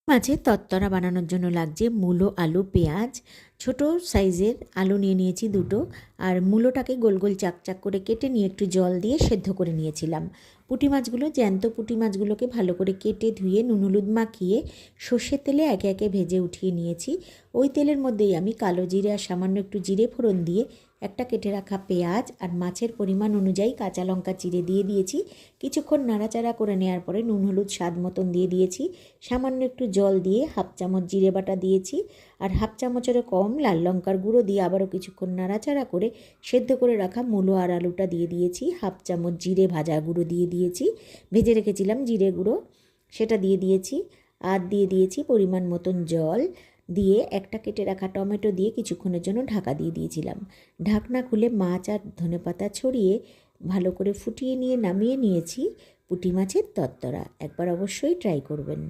মাছের তরতরা বানানোর জন্য লাগছে মূলো, আলু, পেঁয়াজ। ছোট সাইজের আলু নিয়ে নিয়েছি দুটো, আর মূলোটাকে গোল গোল চাক চাক করে কেটে নিয়ে একটু জল দিয়ে সেদ্ধ করে নিয়েছিলাম। পুঁটি মাছগুলো, জ্যান্ত পুঁটি মাছগুলোকে ভালো করে কেটে ধুয়ে নুন হলুদ মাখিয়ে সর্ষের তেলে একে একে ভেজে উঠিয়ে নিয়েছি। ওই তেলের মধ্যেই আমি কালো জিরে আর সামান্য একটু জিরে ফোড়ন দিয়ে একটা কেটে রাখা পেঁয়াজ আর মাছের পরিমাণ অনুযায়ী কাঁচা লঙ্কা চিড়ে দিয়ে দিয়েছি। কিছুক্ষণ নাড়াচাড়া করে নেওয়ার পরে নুন হলুদ স্বাদ মতন দিয়ে দিয়েছি। সামান্য একটু জল দিয়ে হাফ চামচ জিরে বাটা দিয়েছি, আর হাফ চামচেরও কম লাল লঙ্কার গুঁড়ো দিয়ে আবারও কিছুক্ষণ নাড়াচাড়া করে সেদ্ধ করে রাখা মূলো আর আলুটা দিয়ে দিয়েছি। হাফ চামচ জিরে ভাজা গুঁড়ো দিয়ে দিয়েছি, ভেজে রেখেছিলাম জিরে গুঁড়ো, সেটা দিয়ে দিয়েছি। আর দিয়ে দিয়েছি পরিমাণ মতন জল দিয়ে একটা কেটে রাখা টমেটো দিয়ে কিছুক্ষণের জন্য ঢাকা দিয়ে দিয়েছিলাম। ঢাকনা খুলে মাছ আর ধনেপাতা ছড়িয়ে ভালো করে ফুটিয়ে নিয়ে নামিয়ে নিয়েছি পুঁটি মাছের তরতরা। একবার অবশ্যই ট্রাই করবেন।